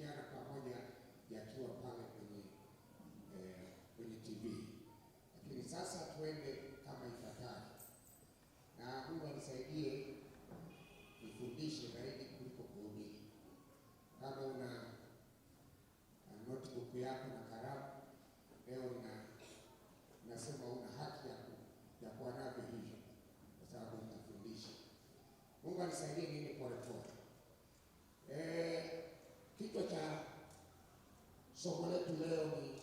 kushirikiana pamoja yakiwa pale kwenye TV. Lakini sasa tuende kama ifuatavyo, na Mungu anisaidie nifundishe zaidi kuliko kuhubiri. Kama una notebook yako na kalamu, leo nasema una haki ya kuwa navyo hivyo, kwa sababu nitafundisha. Mungu anisaidie niende pole pole. Kichwa cha somo letu leo ni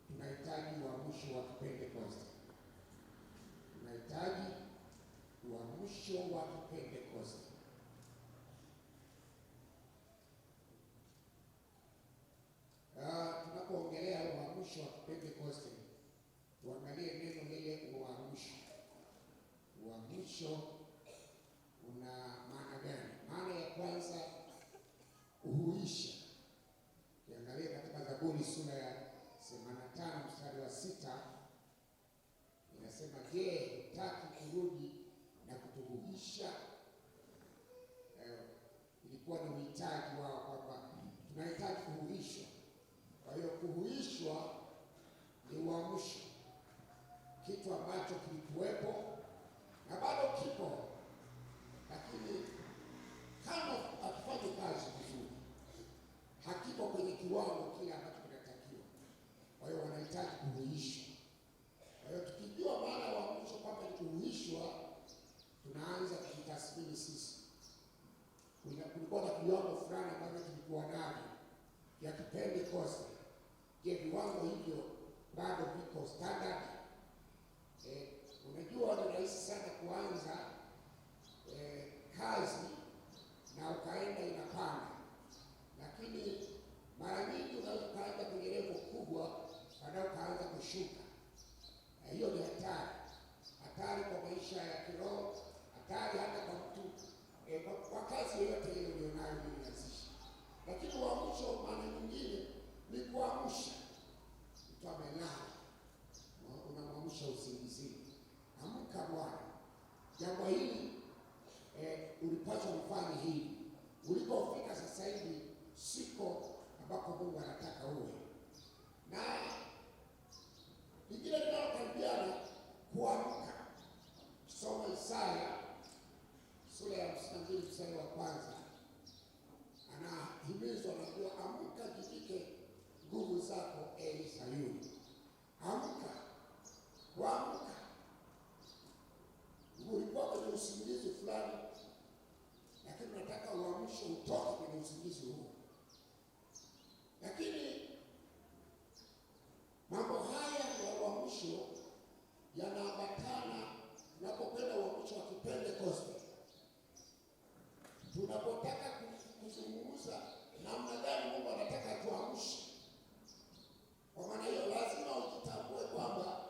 tunahitaji uamsho wa Kipentekoste. Tunahitaji uamsho wa Kipentekoste. Tunapoongelea uamsho wa Kipentekoste, tuangalie neno lile uamsho. Uamsho una maana gani? Maana ya kwanza, kuhuisha. Kiangalia katika Zaburi sura ya 85 mstari wa 6 inasema, je, hutaki kurudi na kutuhuisha? Ilikuwa ni uhitaji wao kwamba tunahitaji kuhuishwa. Kwa hiyo kuhuishwa ni uamsho, kitu ambacho kilikuwepo na bado kipo, lakini kama hatufanyi kazi vizuri, hakipo kwenye kiwango kile ambacho kinatakiwa. Kwa hiyo wanahitaji kuhuishwa. Kwa hiyo tukijua maana ya uamsho kwamba ni kuhuishwa, tunaanza kujitathmini sisi. Kulikuwa na viwango fulani ambavyo tulikuwa navyo vya Kipentekoste. Je, viwango hivyo bado viko standard? Unajua ni rahisi sana kuanza kazi na ukaenda inapanda, lakini mara nyingi unaweza ukaanza kwenye level kubwa baadaye ukaanza kushuka. Hiyo ni hatari kwa maisha ya kiroho, hatari hata kwa mtu kwa kazi yoyote ile ulionayo binafsi. Lakini uamsho maana nyingine ni kuamsha mtu amelala, unamwamsha usingizini. Amka Bwana, jambo hili ulipaswa kufanya hivi. Ulipofika sasa hivi siko ambako Mungu anataka uwe. Na lingine linalokaribiana kuamka, kusoma Isaya sura ya 52 mstari wa kwanza, anahimizwa na kuwa, amka, jivike nguvu zako, ee Sayuni. Amka, kuamka. Ulikuwa kwenye usingizi fulani, lakini nataka uamsho utoke kwenye usingizi huo. Lakini mambo haya ya uamsho yanaambatana tunapokwenda uamsho wa Kipentekoste. Tunapotaka kuzungumza namna gani Mungu anataka tuamshe, kwa maana hiyo lazima ujitambue kwamba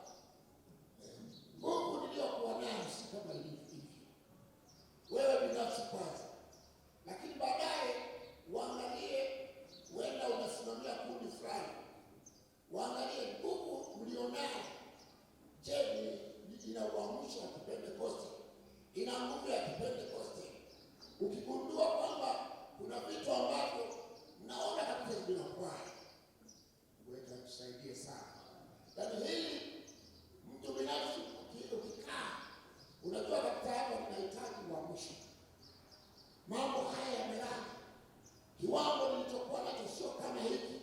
nguvu niliyokuwa nayo si kama ilivyo wewe binafsi kwanza, lakini baadaye uangalie, wenda unasimamia kundi fulani, uangalie nguvu mlionayo. Je, ina uamsho wa Kipentekoste? Ina nguvu ya Kipentekoste? Ukigundua kwamba kuna vitu ambavyo naona kabisa vinakwaya, wewe tusaidie sana. Yaani hili mtu binafsi ukikaa unajua kabisa hapo ninahitaji uamsho. Mambo haya yamelala, kiwango nilichokuwa nacho sio kama hiki.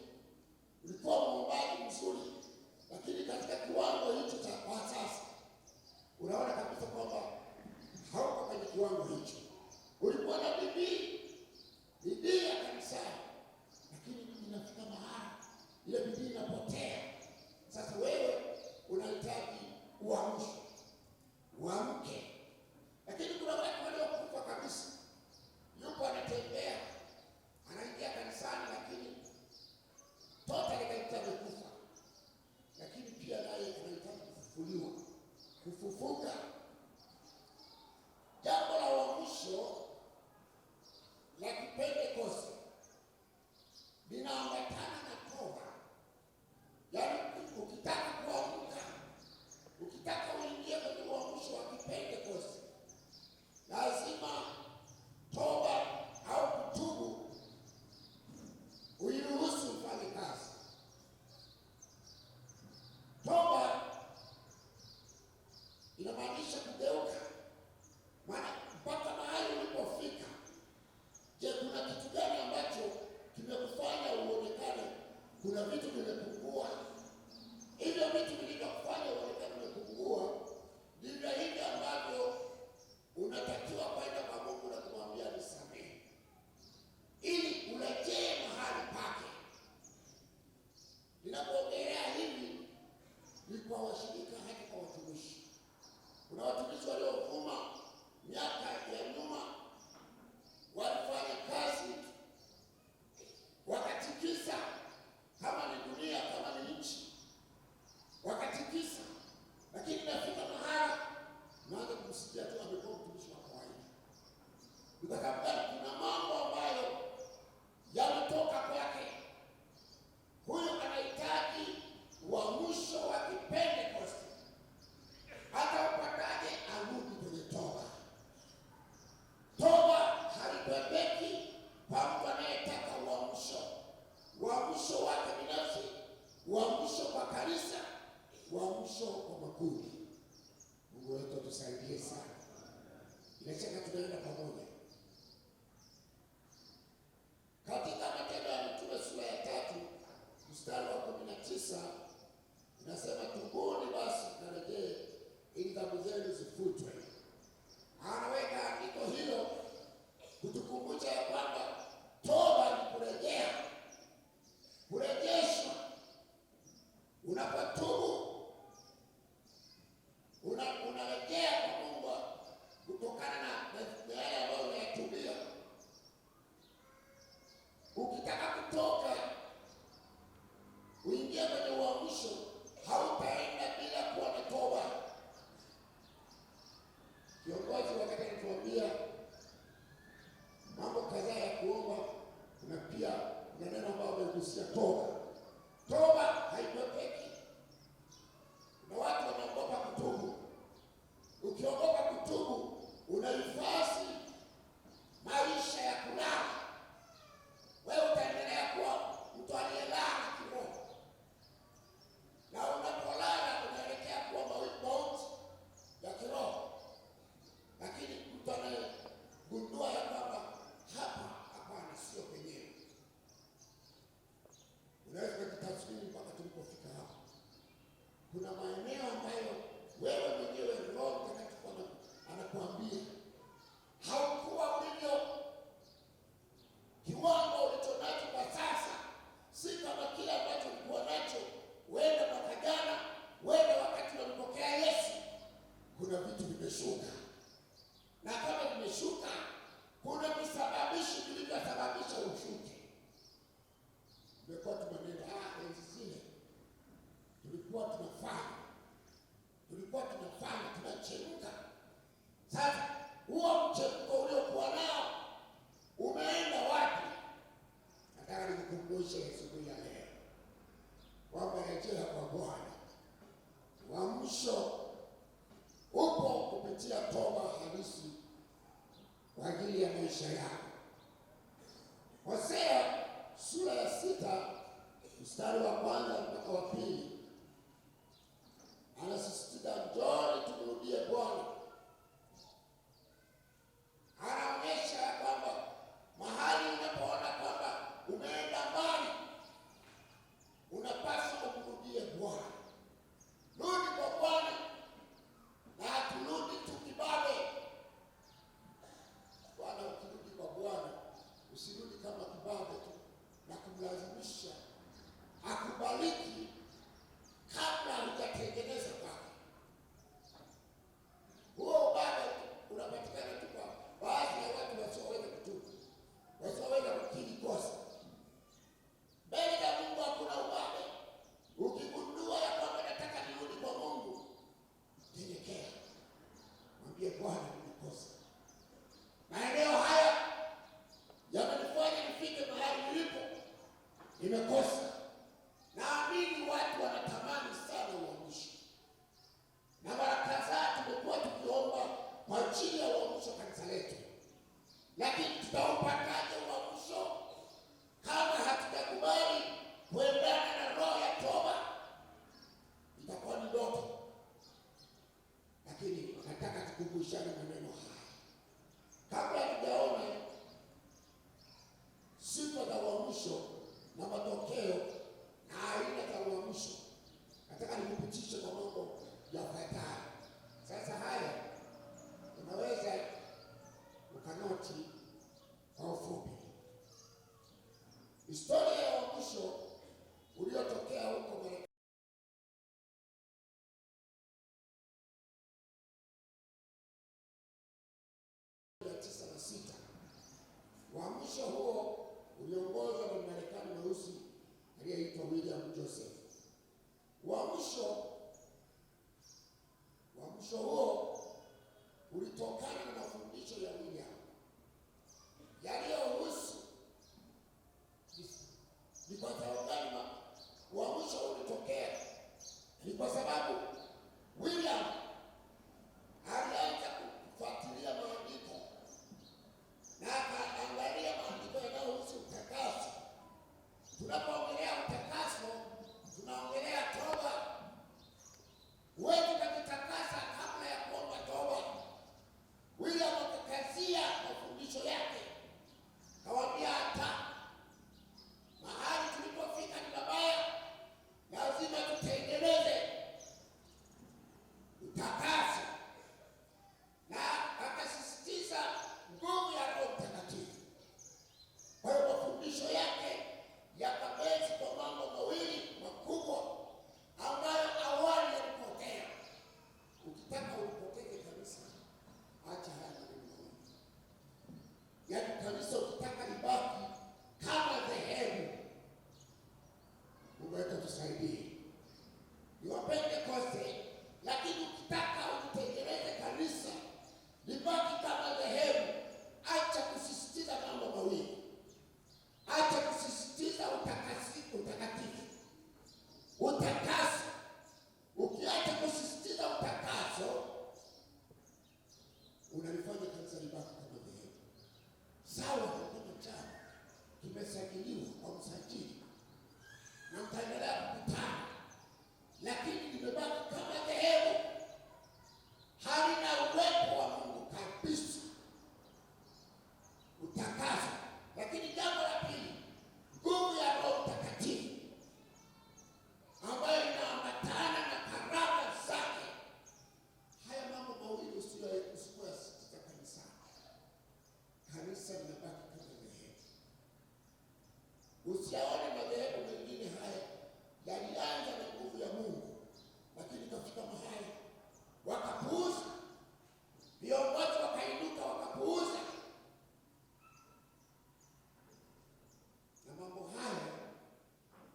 Ulikuwa muombaji mzuri, lakini katika kiwango hicho cha kwa sasa unaona kabisa kwamba hauko kwenye kiwango hicho. Ulikuwa na bidii ya kanisani, lakini inafika mahali ile bidii inapotea. Sasa wewe unahitaji uamsho, uamke. Lakini kuna watu waliokufa kabisa, yupo anatembea, anaingia kanisani, lakini totally anahitaji kufa. Lakini pia naye anahitaji kufufuliwa, kufufuka. Jambo la uamsho la Kipentekoste linaambatana na toba. Yaani ukitaka kuamka, ukitaka uingie kwenye uamsho wa Kipentekoste, lazima toba au kutubu. Uiwe uamsho wa makundi. Mungu wetu atusaidie sana. Bila shaka tunaenda pamoja. Katika Matendo ya Mitume sura ya 3 mstari wa 19 inasema, tubuni basi na rejee ili dhambi zenu zifutwe. Anaweka andiko hilo kutukumbusha ya kwamba toba ni kurejea, kurejeshwa. Unapotubu unarejea kwa Mungu kutokana na yale ambayo unayatubia. Ukitaka kutoka uingie kwenye uamsho, hautaenda bila kuwa na toba. Kiongozi wakati anatuambia mambo kadhaa ya kuomba, na pia kuna neno ambalo amegusia toba. Toba haipepeki. Na watu wanaogopa kutubu. Ukiogopa kutubu, unahifadhi maisha ya kulala. Wewe utaendelea kuwa mtu aliyelala kiroho. Na unapolala unaelekea kuwa mauti ya kiroho. Lakini mtu anayegundua ya kwamba hapana, sio penyewe. Unaweza kujitathmini mpaka tulipofika hapa. Kuna maeneo ambayo wewe mwenyewe Roho Mtakatifu anakuambia haukuwa ulivyo. Kiwango ulichonacho kwa sasa si kama kile ambacho ulikuwa nacho wewe mwaka jana, wewe wakati ulimpokea Yesu. Kuna vitu vimeshuka. Na kama vimeshuka, kuna visababishi vilivyosababisha ushuke. Tumekuwa tumanenda enzi zile tulikuwa tunafanya tunachemka. Sasa huo mchemko uliokuwa nao umeenda wapi? Nataka nikukumbushe asubuhi ya leo kwamba rejea kwa Bwana. Uamsho upo kupitia toba halisi kwa ajili ya maisha yako. Hosea sura ya 6 mstari wa 1 mpaka wa 2 anasisitiza, njooni tumrudie Bwana. Anaonyesha ya kwamba mahali unapoona kwamba umeenda mbali, unapaswa kumrudie Bwana. Rudi kwa Bwana, na haturudi tu kibabe. Bwana, ukirudi kwa Bwana usirudi kama kibabe tu na kumlazimisha akubariki kabla hujatengeneza kwake. Huo ubabe unapatikana tu kwa baadhi ya watu wasioweza kutubu, wasioweza kukiri kosa. Mbele ya Mungu hakuna ubabe. Ukigundua ya kwamba nataka nirudi kwa Mungu, nyenyekea, mwambie Bwana, nimekosa. Maeneo haya yamenifanya nifike mahali nilipo, nimekosa. Naamini watu wanatamani sana uamsho. Na mara kadhaa tumekuwa tukiomba kwa ajili ya uamsho kanisa letu. Lakini tutaupataje uamsho kama hatutakubali kuendana na roho ya toba? Itakuwa ni ndoto. Lakini nataka tukumbushane maneno haya kabla hatujaona sifa za uamsho na matokeo na aina za uamsho. Nataka nikupitishe kwa mambo yafuatayo. Sasa haya unaweza ukanoti kwa ufupi. Historia ya uamsho uliotokea huko Marekani. Uamsho huo uliongozwa na Marekani mweusi aliyeitwa William Joseph. Uamsho huo ulitokana na mafundisho ya William yaliyohusu. Ni kwa sababu gani uamsho ulitokea? Ni kwa sababu William alianza kufuatilia maandiko na akaangalia maandiko yanayohusu utakaso. Tunapoongelea utakaso, tunaongelea toba. Usiaone madhehebu mengine haya yalianza na nguvu ya Mungu, lakini kafika mahali wakapuuza. Viongozi wakainuka wakapuuza. Na mambo haya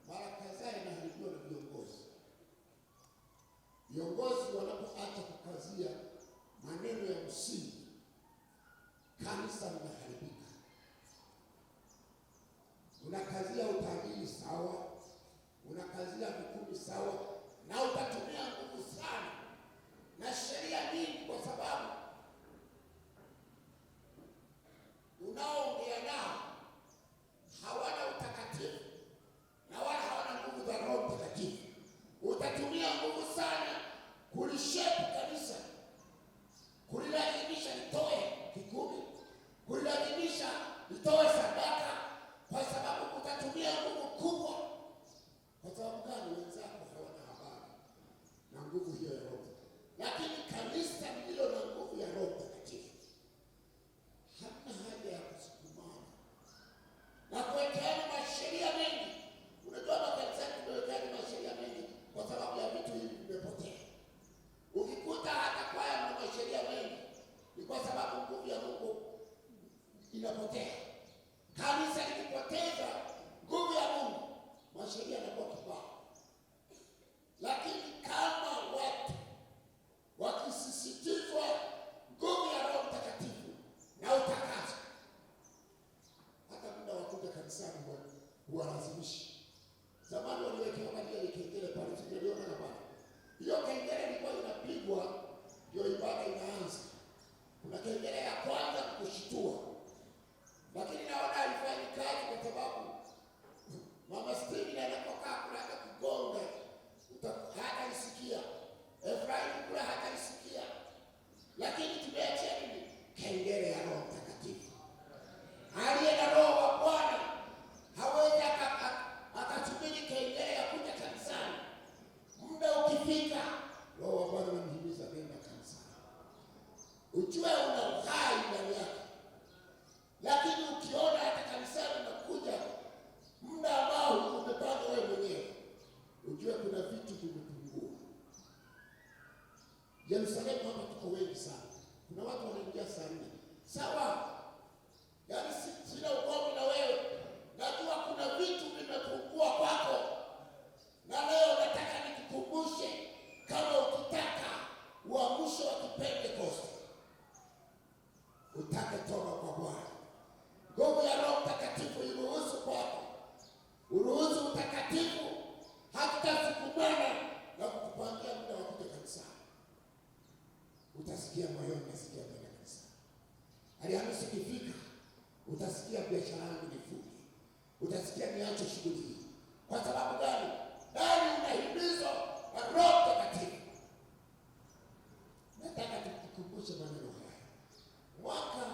mara kadhaa yanaharibiwa na viongozi. Viongozi wanapoacha kukazia maneno ya msingi, kanisa linaharibika. Unakazia utajiri sawa, unakazia vikumi sawa, na utatumia nguvu sana na sheria nyingi, kwa sababu unaoongea nao hawana utakatifu na wala hawana nguvu za Roho Mtakatifu. Utatumia nguvu sana kulishepu kanisa, kulilazimisha litoe kikumi, kulilazimisha litoe sadaka, kwa sababu utatumia nguvu kubwa. Kwa sababu gani? Wenzako hawana habari na nguvu hiyo ya Roho. Lakini kanisa lililo na nguvu ya Roho Mtakatifu hamna haja ya kusukumana na kuwekeana masheria mengi. Unajua makanisa tumewekeana masheria mengi kwa sababu ya vitu hivi vimepotea. Ukikuta hata kwaya na masheria mengi, ni kwa sababu nguvu ya Mungu inapotea. Kanisa likipoteza nguvu ya Mungu, masheria yanakuwa kibao. Lakini kama watu wakisisitizwa nguvu ya Roho Mtakatifu na utakaso, hata muda wa kuja kanisani huwalazimishi. Zamani waliwekewa ile kengele pale, sijaliona na pale. Hiyo kengele ilikuwa inapigwa ndio ibada inaanza. Kuna kengele ya kwanza kukushitua, lakini naona haifanyi kazi, kwa sababu Mama Stevie anapokaa kula kugonga hata isikia, Efraim kula hata isikia. Lakini tumeachia nini? Kengele ya Roho Mtakatifu. Aliye na Roho wa Bwana hawezi akatumini kengele ya kuja kanisani. Muda ukifika, Roho wa Bwana anamhimiza nenda kanisani, ujue una uhai ndani yako. Lakini ukiona hata kanisani unakuja muda ambao umepanga wewe mwenyewe, ujue kuna vitu vimepungua. Yerusalemu hapa tuko wengi sana. Kuna watu wanaingia saa 4. Sawa, yaani sina ugomvi na wewe. Najua kuna vitu vimepungua kwako, na leo nataka nikukumbushe, kama ukitaka uamsho wa Kipentekoste, utake toba kwa Bwana, nguvu ya Roho Mtakatifu iruhusu kwako, uruhusu utakatifu, hatutasukumana na kukupangia muda wa kuja kanisani. Utasikia moyoni, nasikia kwenda kanisani. Alhamisi ikifika, utasikia biashara yangu nifunge, utasikia niache shughuli hii. Kwa sababu gani? Ndani unahimizwa na Roho Mtakatifu. Nataka tukukumbushe maneno haya. Mwaka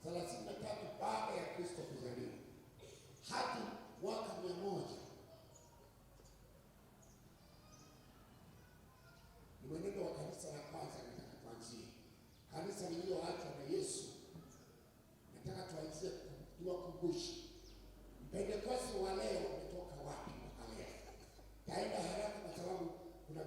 33 baada ya Kristo kuzaliwa hadi mwaka 100 ni mwenendo wa kanisa la kwanza. Nataka tuanzie kanisa lililoachwa na Yesu. Nataka tuanzie tuwakumbushe Pentekoste wa leo umetoka wapi mpaka leo. Taenda haraka kwa sababu kuna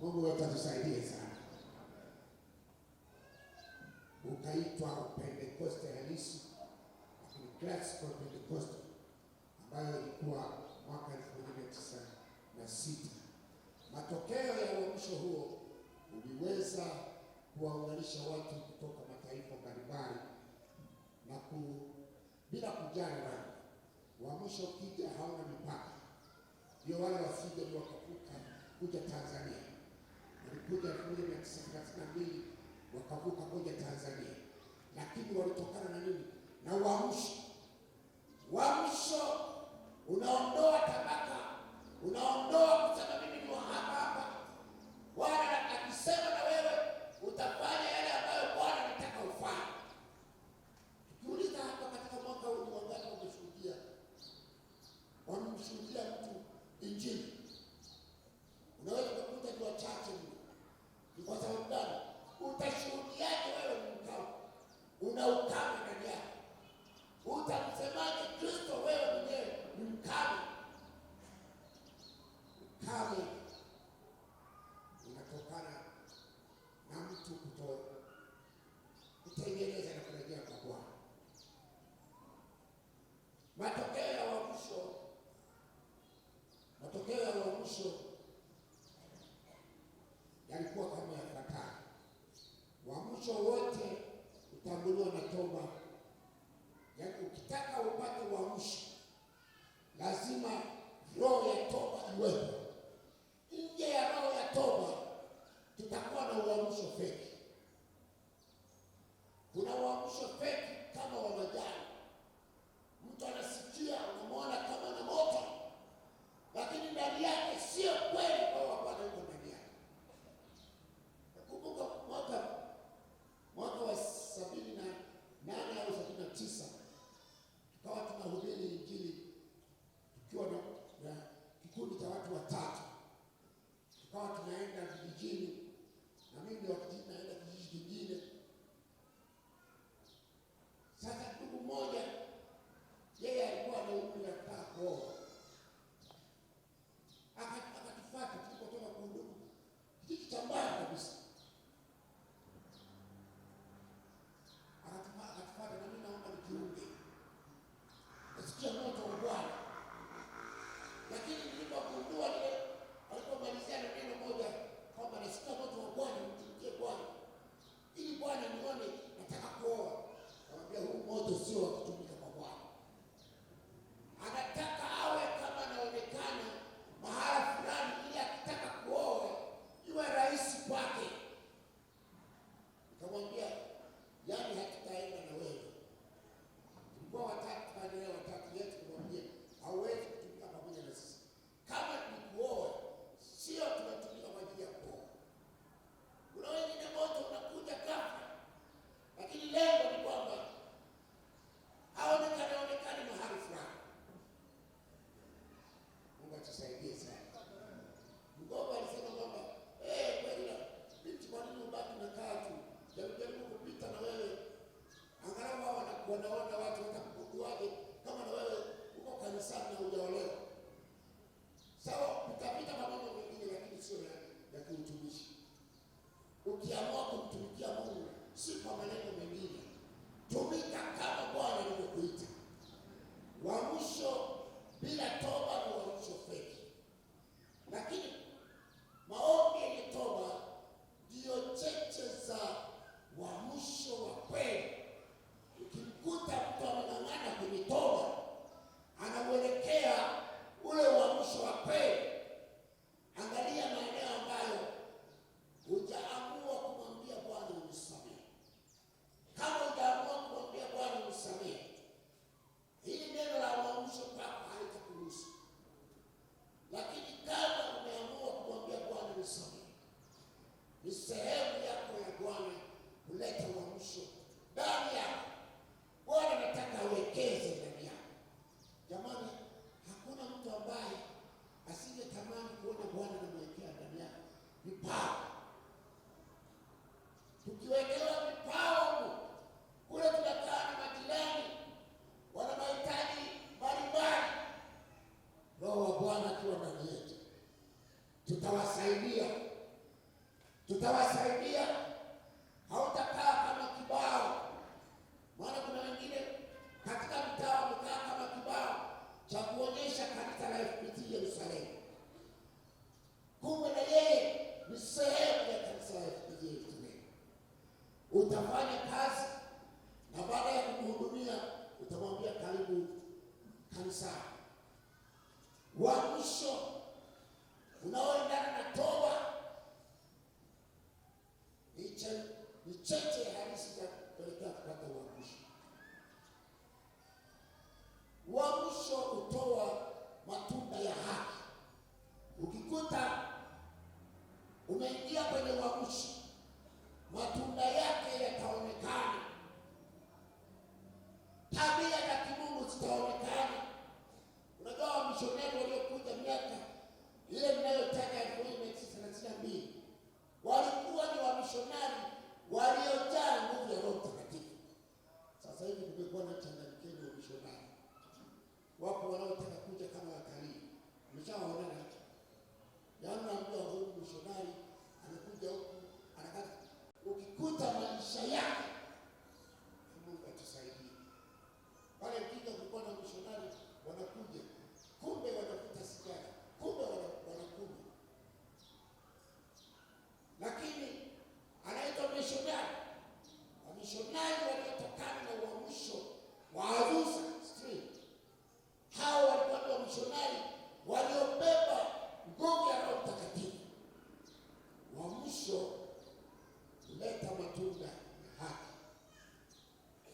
Mungu wetu atusaidie sana. Ukaitwa Pentekoste halisi, lakini classical Pentekoste ambayo ilikuwa mwaka 1906. Matokeo ya uamsho huo uliweza kuwaunganisha watu kutoka mataifa mbalimbali na bila kujali rangi. Uamsho ukija hauna mipaka. Ndio wale wasije wakavuka kuja Tanzania. Walikuja 1932 wakavuka kuja Tanzania. Lakini walitokana na nini? Na uamsho. Uamsho unaondoa tabaka, unaondoa kusema mimi ni hapa. Bwana akisema na wewe utafanya yale ambayo Bwana anataka ufanye. Tukiuliza hapa katika mwaka huu ni wangapi wameshuhudia? Wamemshuhudia mtu Injili? Unaweza kukuta ni wachache mno. Ni kwa sababu gani? Utashuhudiaje wewe ni mkao? Una ukame ndani yako. Utamsemaje Kristo wewe mwenyewe ni mkame? Ukame unatokana na mtu kutengeneza na kurejea kwa Bwana. Matokeo ya uamsho yalikuwa kama yafuatayo. Uamsho wote utanguliwa na toba. Yaani ukitaka upate uamsho lazima roho ya toba iwepo. Nje ya roho ya toba tutakuwa na uamsho feki. Kuna uamsho feki kama wa majani. Mtu anasikia unamwona kama na moto, lakini ndani yake sio kweli kwa Bwana yuko ndani yake. Nakumbuka mwaka wa 78 au 79 tukawa tunahubiri Injili tukiwa na kikundi cha watu watatu. Tukawa tunaenda vijijini, na mimi wa kijiji naenda kijiji kingine. Sasa ndugu mmoja, yeye alikuwa na umri wa kutaka kuoa. Akatufuata tulipotoka kundugu kijiji cha mbali kabisa. Akatufuata na mimi naomba nijiunge. Nasikia moto wa Bwana. Lakini nilipogundua ile alipomalizia na neno moja kwamba nasikia moto wa Bwana, mtumikie Bwana ili Bwana nione nataka kuoa. Anambia huu moto sio wa kutumika kwa Bwana. Anataka awe kama anaonekana mahala fulani ili akitaka kuoa iwe rahisi kwake. Nikamwambia yaani hatutaenda na wewe. Tulikuwa watatu, baadaye watatu yetu kumwambia hauwezi kutumika pamoja na sisi. Kama ni kuoa, sio tunatumika kwa ajili ya kuoa. Kuna wengine moto unakuja ghafla. Lakini lengo ni kwamba aonekane mahali fulani. Mungu atusaidie sana. Mgogo alisema kwamba kweli na binti, kwa nini ubaki unakaa tu? Jaribu kupita na wewe. Angalau wao wanaona watu watakujuaje kama na wewe uko kanisani na hujaolewa. Sawa, utapita mambo mengine lakini sio ya kiutumishi. Ukiamua kumtumikia Mungu si kwa maneno mengine. Tumika kama Bwana alivyokuita. Uamsho bila toba ni uamsho feki. Lakini maombi yenye toba ndiyo cheche za uamsho wa kweli. Ukimkuta mtu anang'ang'ana kwenye toba, anauelekea ule uamsho wa kweli. Angalia maeneo ambayo hujaamua kumwambia Bwana unisamehe. Kama hujaamua kumwambia Bwana unisamehe, hili neno la uamsho kwako halitakuruhusu. Lakini kama umeamua kumwambia Bwana unisamehe, ni sehemu yako ya Bwana kuleta uamsho ndani yako. Bwana anataka awekeze ndani yako. Jamani, hakuna mtu ambaye asingetamani kuona Bwana anamwekea ndani yako vipawa. Tukiwekewa vipawa kule tunakaa na majirani wana mahitaji mbalimbali, Roho wa Bwana akiwa ndani yetu tutawasaidia tutawasaidia. Hautakaa kama kibao, maana kuna wengine katika mtaa wamekaa kama kibao cha kuonyesha kanisa la FPT Yerusalemu, kumbe na yeye ni sehemu ya kanisa la FPT Yerusalemu. Utafanya kazi na baada ya kumhudumia utamwambia karibu kanisani. Wa mwisho unaoendana na toba ni cheche halisi za kuelekea kupata uamsho. Uamsho hutoa matunda ya haki. Ukikuta umeingia kwenye uamsho, matunda yake yataonekana, tabia za kimungu zitaonekana. Unajua wamishonari waliokuja miaka ile mnayotaja 1932 walikuwa ni wamishonari waliojaa nguvu ya Roho Mtakatifu. Sasa hivi tumekuwa na changanyikeni wa mishonari. Wapo wanaotaka kuja kama watalii. Umeshawaona hapo? Yaani naambia huyu mishonari anakuja huku, anataka ukikuta maisha yake, Mungu atusaidie. Wale kija kulikuwa na mishonari wanakuja, kumbe wanakuta sigara, kumbe wanakunywa. Lakini anaitwa mishonari. Wamishonari waliotokana na uamsho wa Azusa Street. Hao walikuwa ni wamishonari waliobeba nguvu ya Roho Mtakatifu. Uamsho huleta matunda ya haki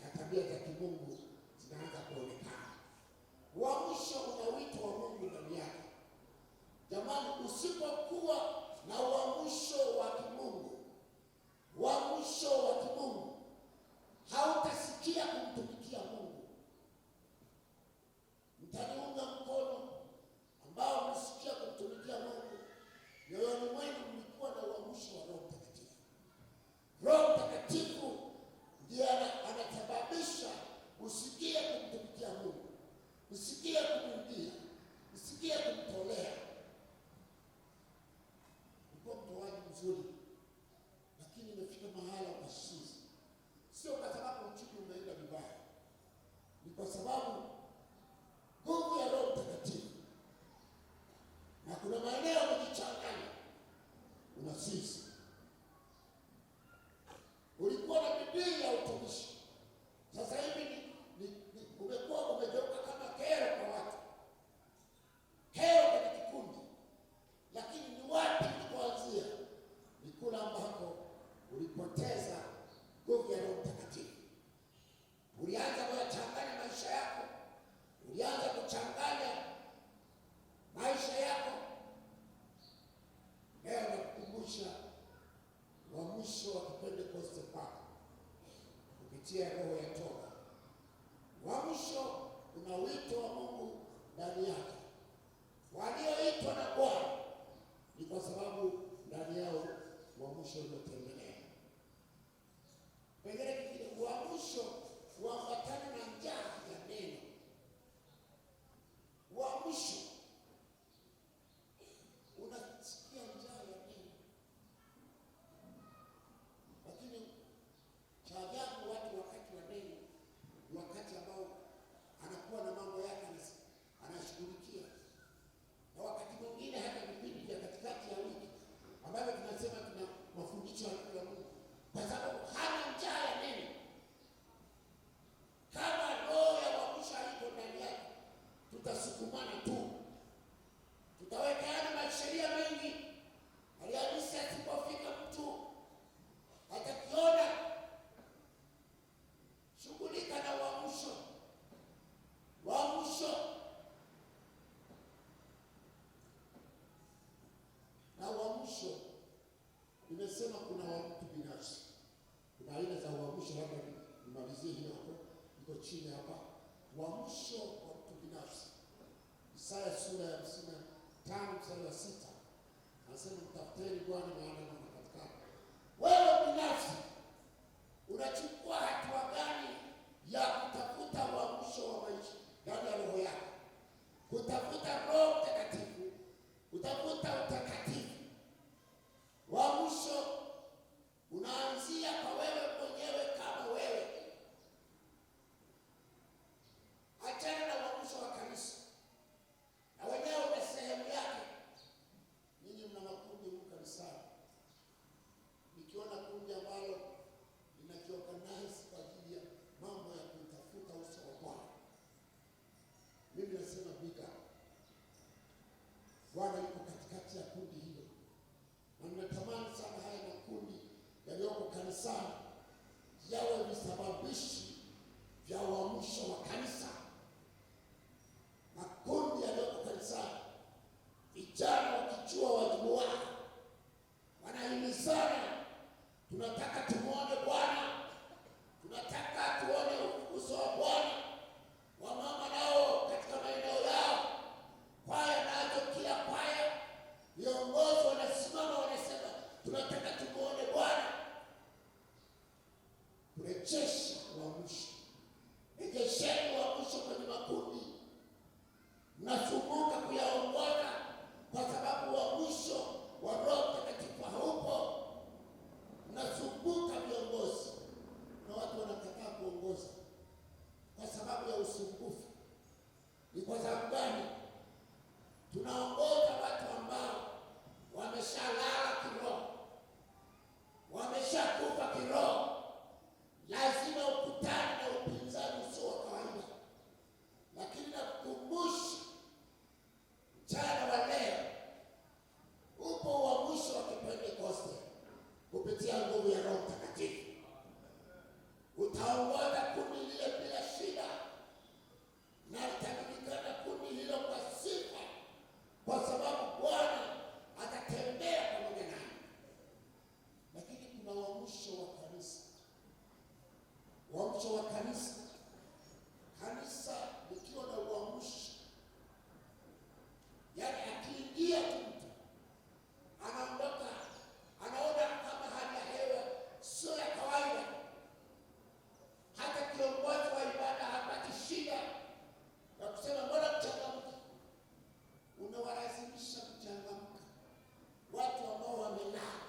na tabia za kimungu zinaanza kuonekana. Uamsho una wito wa Mungu ndani yake. Jamani, usipokuwa na uamsho wa kimungu, uamsho wa kimungu, hautasikia kumtumikia Mungu. Mtaniunga mkono ambao msikia kumtumikia Mungu, mioyoni mwenu mlikuwa na uamsho wa Roho Mtakatifu. Roho Mtakatifu ndiye anasababisha usikie kumtumikia Mungu, usikie kumrudia, usikie kumtolea. Ulikuwa mtoaji mzuri, lakini imefika mahala unashiza. Sio kwa sababu uchumi umeenda vibaya, ni kwa sababu nguvu ya Roho Mtakatifu. Na kuna maeneo umejichanganya, unasisi. Ulikuwa na bidii ya utumishi, sasa hivi umekuwa umegeuka kama kero kwa watu, kero kwenye kikundi. Lakini ni wapi ulikoanzia? Ni kula ambako ulipoteza nguvu ya Roho Mtakatifu. Ulianza kuyachanganya maisha yako, ulianza kuchanganya maisha yako. Leo nakukumbusha uamsho wa Pentecost kwako kupitia roho ya toba. Uamsho una wito wa Mungu ndani yake. Walioitwa na Bwana ni kwa sababu ndani yao uamsho umetembelea. Pengine kingine, uamsho huambatana na njaa ya neno. Uamsho unasikia njaa ya neno. Lakini cha ajabu, watu wakati wa neno ni wakati ambao anakuwa na mambo yake anashughulikia. Na wakati mwingine hata vipindi vya katikati ya wiki ambavyo tunasema tuna mafundisho ya Mungu, kwa sababu hana njaa ya neno. Kama roho ya uamsho iko ndani yake, tutasukumana tu, tutawekeana masheria mengi. Alhamisi asipofika mtu atakiona, shughulika na uamsho. Uamsho na uamsho, nimesema kuna wa mtu binafsi. Kuna aina za uamsho, labda nimalizie hiyo hapo, iko chini hapa. Uamsho wa mtu binafsi, Isaya sura ya 55 mstari wa 6 anasema, mtafuteni Bwana maana anapatikana. Wewe binafsi unachukua hatua gani ya kutafuta uamsho wa maisha ndani ya roho yako? Kutafuta Roho Mtakatifu, kutafuta utakatifu. Uamsho kanisani yawe visababishi vya uamsho wa kanisa. Makundi yaliyoko kanisani, vijana wakichua wajibu wao, wanahimizana, tunataka tumuone Bwana, tunataka tuone uso wa Bwana. Wamama nao katika maeneo yao, kwaya nazo, kila kwaya, viongozi wanasimama wanasema tunataka tumuone Bwana. Kurejesha uamsho. Rejesheni uamsho kwenye makundi. Mnasumbuka kuyaongoza kwa sababu uamsho wa Roho Mtakatifu haupo. Mnasumbuka viongozi, na watu wanakataa kuongoza kwa sababu ya usumbufu. Ni kwa sababu gani? Tunaongoza watu ambao wameshalala kiroho, wameshakufa kiroho. Lazima ukutane na upinzani usio wa kawaida. Lakini nakukumbusha mchana wa leo, upo uamsho wa Kipentekoste kupitia nguvu ya Roho Mtakatifu. Utaongoza kundi lile bila shida, na litajulikana kundi hilo kwa sifa, kwa sababu Bwana atatembea pamoja naye. Lakini kuna uamsho wa kanisa. Uamsho wa kanisa. Kanisa likiwa na uamsho, yaani akiingia tu mtu anaondoka, anaona kama hali ya hewa sio ya kawaida. Hata kiongozi wa ibada hapati shida ya kusema mbona mchangamka. Unawalazimisha kuchangamka watu ambao wamelala.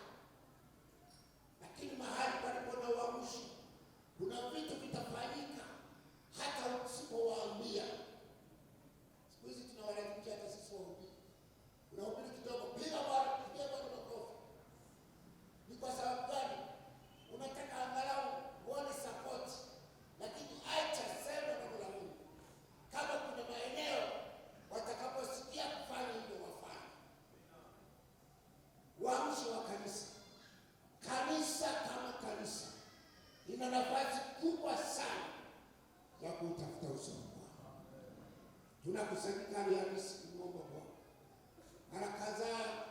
Lakini mahali palipo na uamsho, kuna vitu vitafanyika hata usipowaambia. Siku hizi tunawalazimisha hata sisi wahubiri. Unahubiri kidogo, piga Bwana, piga Bwana makofi. Ni kwa sababu gani? Unataka angalau uone support. Lakini acha sema neno la Mungu. Kama kuna maeneo watakaposikia kufanya hivyo wafanye. Uamsho wa kanisa. Kanisa kama kanisa ina nafasi kubwa sana ya kutafuta uso wa Bwana. Tunakusanyika Alhamisi kumwomba Bwana. Mara kadhaa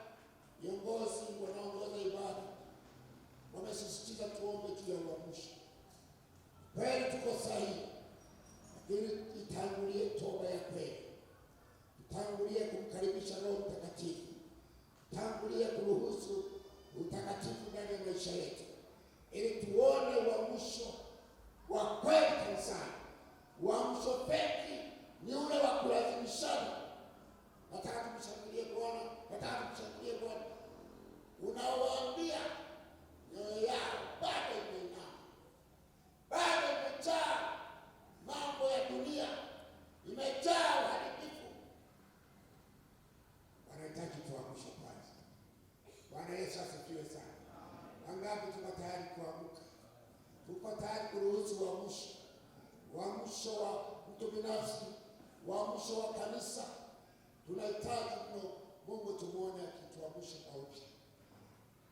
viongozi wanaongoza ibada wamesisitiza tuombe juu ya uamsho. Kweli tuko sahihi, lakini itangulie toba ya kweli, itangulie kumkaribisha Roho Mtakatifu, itangulie kuruhusu utakatifu ndani ya maisha yetu, ili tuone uamsho wa kweli kanisani. Uamsho feki ni ule wa kulazimishana. Nataka tumshangilie Bwana, nataka tumshangilie Bwana. Unawaambia mioyo yao bado imeinama, bado imejaa mambo ya dunia, imejaa uharibifu. Wanahitaji tuamsho kwanza. Bwana Yesu asifiwe sana. Wangapi tuko tayari kuamka? Tuko tayari kuruhusu uamsho? Uamsho wa mtu binafsi, uamsho wa kanisa. Tunahitaji mno Mungu tumuone akituamsha kwa upya.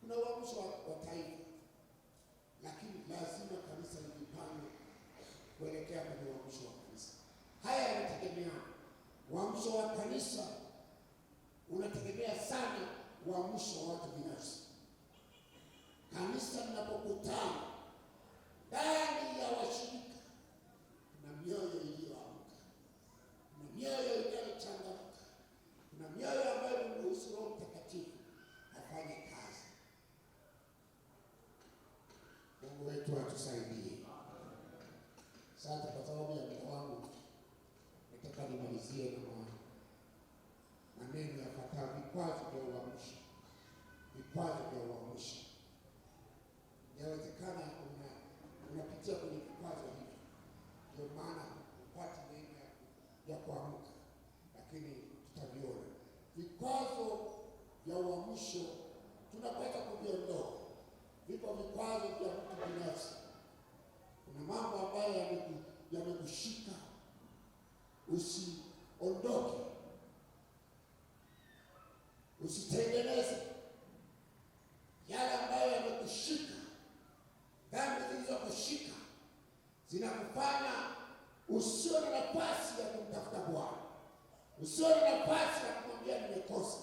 Kuna uamsho wa taifa, lakini lazima kanisa lijipange kuelekea kwenye uamsho wa kanisa. Haya yanategemeana. Uamsho wa kanisa unategemea sana uamsho wa watu binafsi. Kanisa linapokutana ndani ya washirika, kuna mioyo iliyoamka, kuna mioyo inayochangamka, kuna mioyo ambayo inaruhusu Roho Mtakatifu afanye kazi. Mungu wetu atusaidie. Sasa kwa sababu ya muda wangu, nataka nimalizie na maneno yafuatayo: vikwazo vya uamsho. Vikwazo vya uamsho. Inawezekana unapitia kwenye vikwazo hivi, ndio maana upate neema ya kuamka, lakini tutaviona. Vikwazo vya uamsho tunapata kuviondoa. Vipo vikwazo vya mtu binafsi. Kuna mambo ambayo yamekushika usiondoke, usitengeneze. Yale ambayo yamekushika Usione nafasi ya kumwambia nimekosa.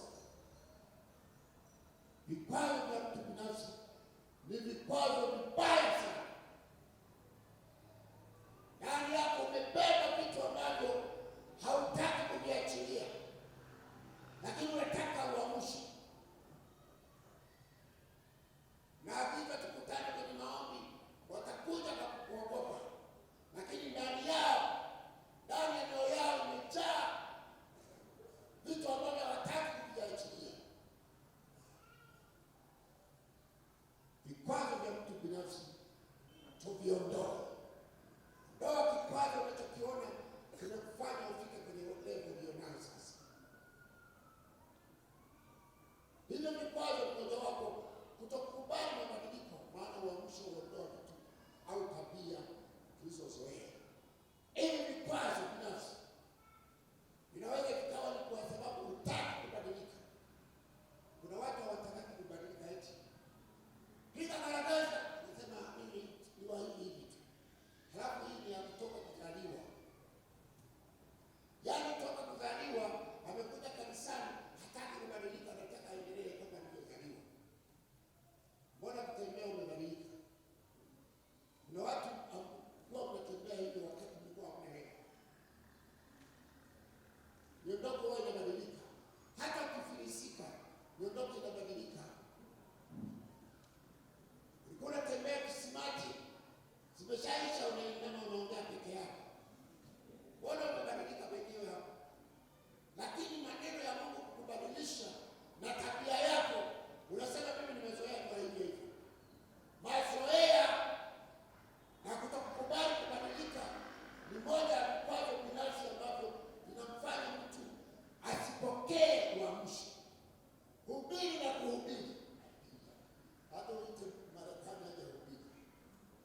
Vikwazo vya mtu binafsi ni vikwazo vibaya sana. Ndani yako umebeba vitu ambavyo hautaki kuviachilia, lakini unataka uamshe. Na hakika tukutane kwenye maombi, watakuja kwa kuogopa, lakini ndani yao, ndani ya mioyo yao imejaa vitu ambavyo hawataki kuviachilia. Vikwazo vya mtu binafsi tuviondoe. Ndoa kikwazo unachokiona kinakufanya ufike kwenye level ulionayo sasa. Hivyo vikwazo mojawapo kutokubali mabadiliko, maana uamsho uondoa vitu au tabia tulizozoea. Hivi vikwazo binafsi vinaweza vikawa ni kwa sababu hutaki kubadilika. Kuna watu hawataki kubadilika eti kila garagaza nasema mimi ni wa hivi hivi tu. Halafu hii ni ya kutoka kuzaliwa. Yaani toka kuzaliwa amekuja kanisani hataki kubadilika, anataka aendelee kama alivyozaliwa. Mbona kutembea umebadilika? Kuna watu ambao wanatembea hivi wakati mlikuwa hamnaelewa. Miondoko wao inabadilika. Hata ukifilisika, miondoko inabadilika. Ulikuwa unatembea kisimati, zimeshaisha, unainama unaongea peke yako. Mbona umebadilika wenyewe hapo? Lakini maneno ya Mungu kukubadilisha na tabia yako, unasema mimi nimezoea kwa hivyo hivyo. Mazoea na kutokukubali kubadilika ni moja ya vikwazo binafsi ambavyo vinamfanya mtu asipokee uamsho. Hubiri na kuhubiri. Hata uite Marekani aje hubiri,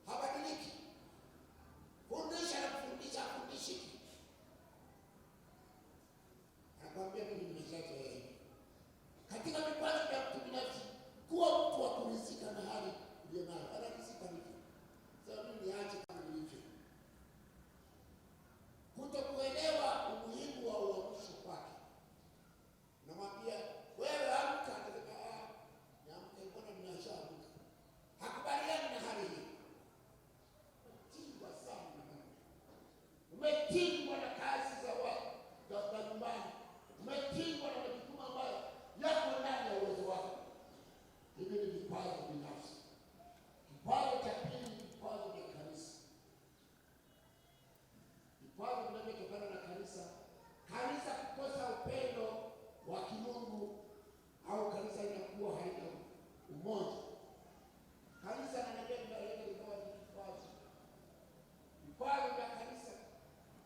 habadiliki. Fundisha na kufundisha, hafundishiki. Nakwambia mimi nimeshazoea hivi. Katika vikwazo vya mtu binafsi, kuwa mtu wa kuridhika na hali ulionayo. Anaridhika vipi? Sasa mimi niache kama nilivyo. Kutokuelewa umuhimu wa uamsho kwake. Namwambia wewe amka, anasema niamke, mbona nimeshaamka? Hakubaliani na hali hii. Tingwa sana na Mungu. Umetingwa na kazi za watu za nyumbani. Umetingwa na majukumu ambayo yako ndani ya uwezo wako. Hivi ni vikwazo binafsi. Kikwazo cha pili ni vikwazo vya kanisa. Vikwazo vinavyotokana na kanisa. Kanisa kukosa upendo wa kimungu au kanisa inakuwa haina umoja. Kanisa ananiambia tunaleta vikwazo. Vikwazo vya kanisa.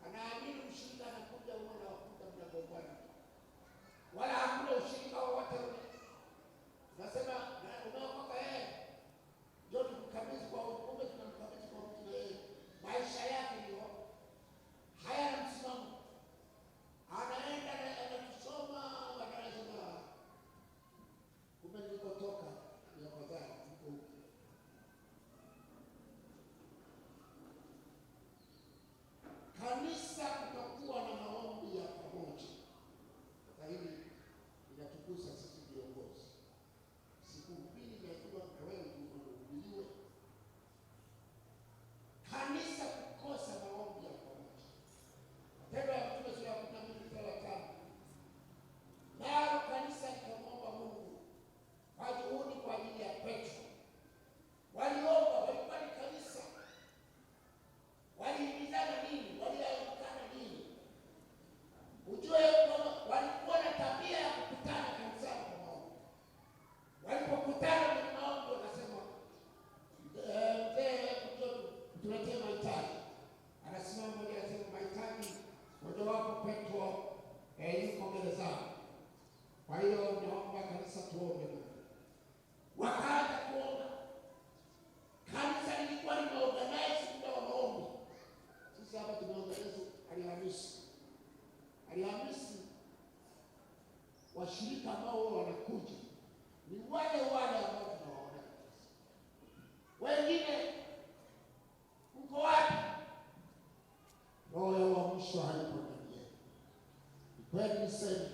Anaamini ushirika anakuja unaona wakuta mnagombana. Wala hakuna ushirika wowote ule. Nasema umeokoka ndio tukukabidhi kwa kumbe tunamkabidhi kwa mtu yeye. Maisha yake ndio hayana msimamo. Anaenda na anatusoma anasema kumbe nilikotoka ni afadhali tuko huko. Kanisa kutakuwa na maombi ya pamoja. Sasa hili inatukuza sisi viongozi. Siku mbili lazima na wewe uhubiriwe. Kanisa kukosa maombi ya pamoja. Matendo ya Mitume sura ya 12:5. Nalo kanisa likamwomba Mungu kwa juhudi kwa ajili ya Petro. Waliomba, walikuwa ni kanisa. Walihimizana nini? Waliamkana nini? Ujue kwamba walikuwa na tabia ya kukutana kanisani kwa maombi. Walipokutana kwenye maombi wanasema mzee tuletee mahitaji. Anasimama mmoja anasema mahitaji mojawapo Petro yuko gerezani. Kwa hiyo naomba kanisa tuombe. Wakaanza kuomba. Kanisa lilikuwa limeorganize muda wa maombi. Sisi hapa tumeorganize Alhamisi. Washirika ambao wanakuja ni wale ambao tunawaona. Wengine mko wapi? Roho ya uamsho haipo ndani yetu. Kweli niseme,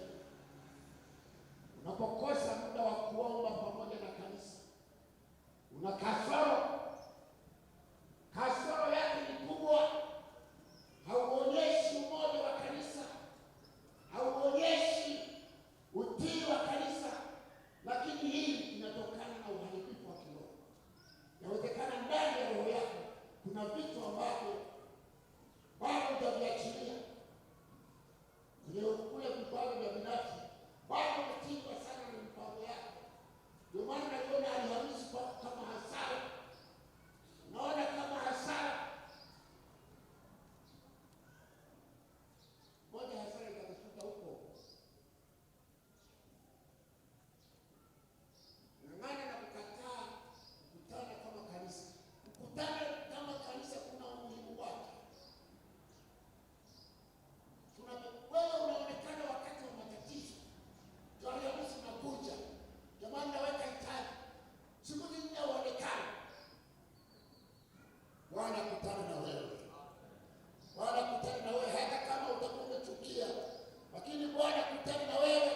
unapokosa muda wa kuomba pamoja na kanisa, una kasoro. Kasoro yake ni kubwa. Hauonyeshi umoja wa kanisa, hauonyeshi utii wa kanisa, lakini hii inatokana na uharibifu wa kiroho. Inawezekana ndani ya roho yako kuna vitu ambavyo bado hujaviachilia. Kule vipawa vya binafsi bado umetingwa sana na mipango yako. Ndio maana naliona Alhamisi kama hasara. Naona kama hasara. Moja hasara itakufuta huko. Ng'ang'ana na kukataa kukutana kama kanisa. Kukutana kama kanisa kuna umuhimu wake. Wewe unaonekana wakati wa matatizo. Ndio Alhamisi unakuja. Jamani, naweka hitaji. Siku nyingine uonekane. Bwana kutana na wewe. Bwana kutana na wewe hata kama utakuwa umechukia. Lakini Bwana kutana na wewe.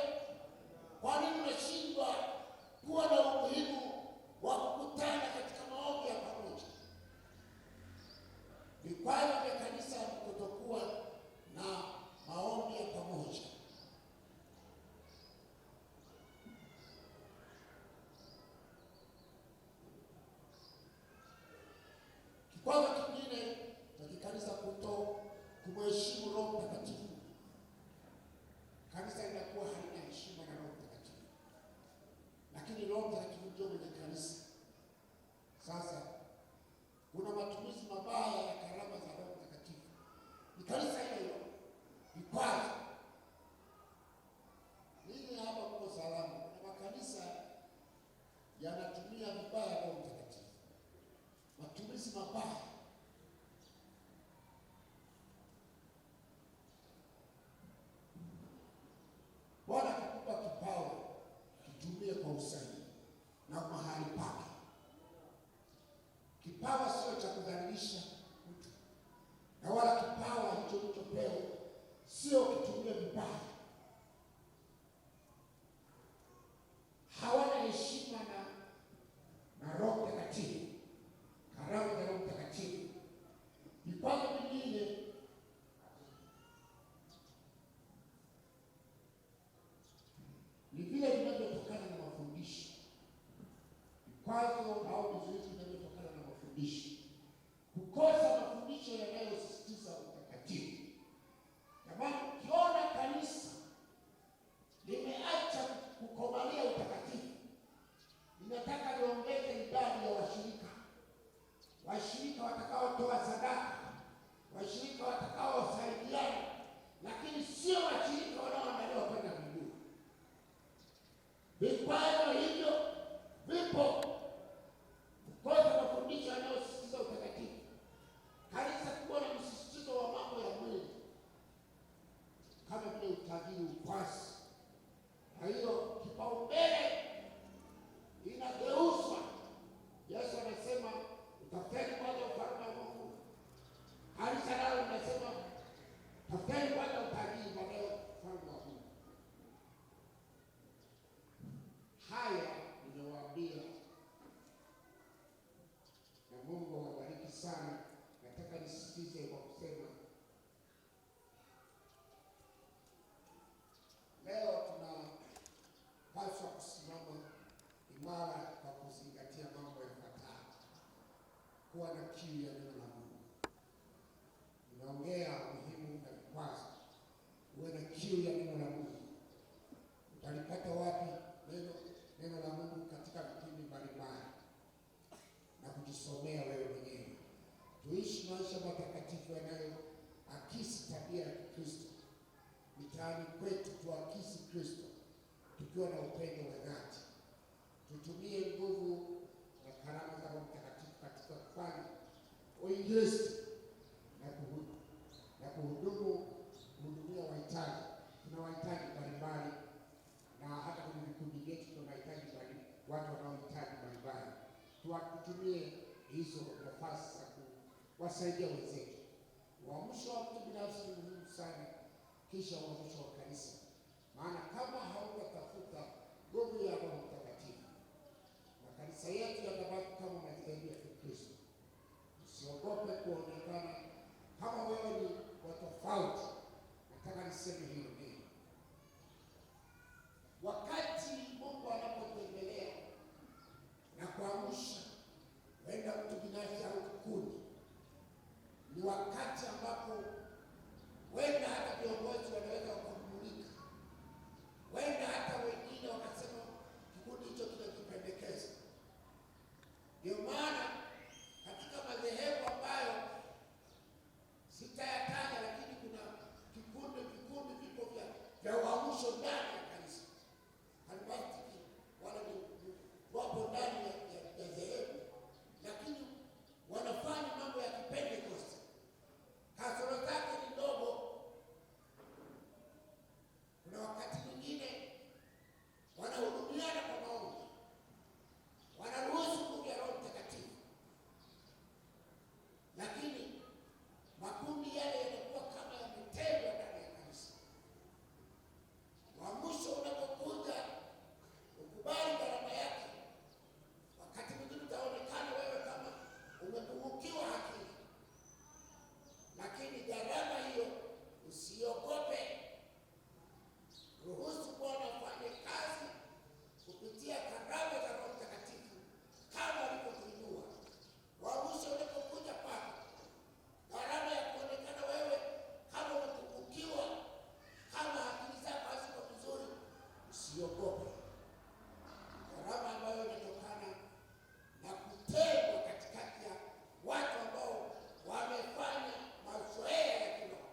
Kwa nini unashindwa kuwa na umuhimu wa kukutana katika maombi ya pamoja? Vipawa vya kanisa kutokuwa na maombi ya pamoja. Kipawa kingine cha kanisa kumheshimu Roho Mtakatifu. Kanisa linakuwa halina heshima na Roho Mtakatifu, lakini Roho Mtakatifu ndio mwenye kanisa. Sasa kuna matumizi mabaya ya karama za Roho Mtakatifu. Ni kanisa hilo vikwazo. Nini hapa kwa salamu? Kuna makanisa yanatumia vibaya Roho Mtakatifu. Matumizi mabaya. Bwana kukupa kipawa, kitumie kwa usahihi na mahali pake. Kipawa sio cha kudhalilisha mtu, na wala kipawa hicho ulichopewa sio kitumie vibaya. Hawana heshima na Roho Mtakatifu, karama za Roho Mtakatifu. Vipawa vingine ni vile vinavyotokana na mafundisho. Vikwazo au vizuizi vinavyotokana na mafundisho. Kukosa mafundisho yanayosisitiza utakatifu. Jamani, ukiona kanisa limeacha kukomalia utakatifu, linataka liongeze idadi ya washirika. Washirika watakaotoa sadaka, washirika watakaosaidiana, lakini sio washirika wanaoandaliwa kwenda mbinguni. Vikwazo hivyo vipo. Kukosa mafundisho yanayosisitiza utakatifu. Kanisa kuwa na msisitizo wa mambo ya mwili kama vile utajiri, ukwasi. Na hiyo kipaumbele inageuzwa. Yesu anasema utafuteni kwanza ufalme wa Mungu. Kanisa nalo linasema tafuteni kwanza utajiri, baadaye ufalme wa Mungu. Haya nimewaambia, na Mungu awabariki sana. Nataka nisisitize kwa kusema leo tunapaswa kusimama imara kwa kuzingatia mambo yafuatayo. Kuwa na kiu ya neno la Mungu. Ninaongea umuhimu na vikwazo. Uwe na kiu ya neno la Mungu. Utalipata wapi neno la Mungu? Katika vipindi mbalimbali na kujisomea wewe mwenyewe. Tuishi maisha matakatifu yanayoakisi tabia ya Kristo. Mitaani kwetu tuakisi Kristo tukiwa na upendo wa dhati. Tutumie nguvu na karama za Roho Mtakatifu katika kufanya uinjilisti na kuhudumia wahitaji. Tuna wahitaji mbalimbali, na hata kwenye vikundi vyetu tunahitaji watu wanaohitaji mbalimbali. Tutumie hizo nafasi za kuwasaidia wenzetu. Uamsho wa mtu binafsi ni muhimu sana, kisha uamsho wa kanisa. mwisho ndani ya kanisa. Karismatiki wale wapo ndani ya dhehebu, lakini wanafanya mambo ya Kipentekoste. Kasoro zake ni ndogo. Kuna wakati mwingine wanahudumiana kwa maombi, wanaruhusu nguvu ya Roho Mtakatifu, lakini makundi yale yanakuwa kama yametengwa ndani ya kanisa. Wa mwisho unapokuja ukubali gharama yake, wakati mwingine utaonekana wewe kama umepungukiwa akili, lakini gharama hiyo usiogope. Ruhusu Bwana afanye kazi kupitia karama za Roho Mtakatifu kama alivyokuinua. Wa mwisho unapokuja kwako, gharama ya kuonekana wewe kama umepungukiwa, kama akili zako haziko vizuri, usiogope. Gharama ambayo inatokana na kutengwa katikati ya watu ambao wamefanya mazoea ya kiroho.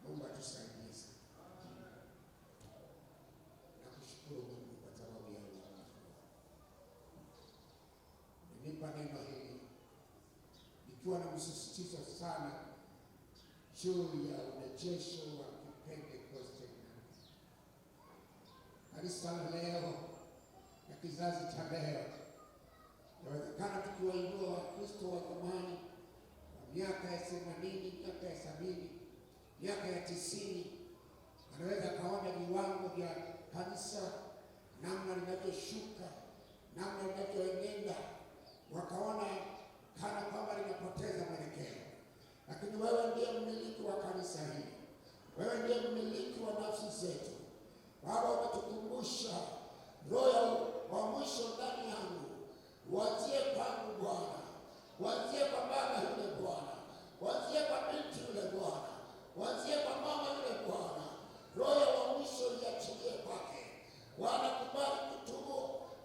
Mungu atusaidie sana. Nakushukuru Mungu kwa sababu ya uaminifu wako. Umenipa neno hili nikiwa na msisitizo sana juu ya urejesho wa Kipentekoste. Kanisa la leo na kizazi cha leo, inawezekana tukiwainua Wakristo wa zamani wa miaka ya 80, miaka ya 70, miaka ya 90, anaweza kaona viwango vya kanisa namna linavyoshuka, namna linavyoenenda, wakaona kana kwamba linapoteza mwelekeo. Lakini wewe ndiye mmiliki wa kanisa hili, wewe ndiye mmiliki wa nafsi zetu. Baba, umetukumbusha roho wa mwisho ndani yangu, uanzie kwangu Bwana, uanzie kwa baba yule Bwana, uanzie kwa binti yule Bwana, uanzie kwa mama yule Bwana. Roho wa mwisho iachilie kwake Bwana. Kubali kutubu,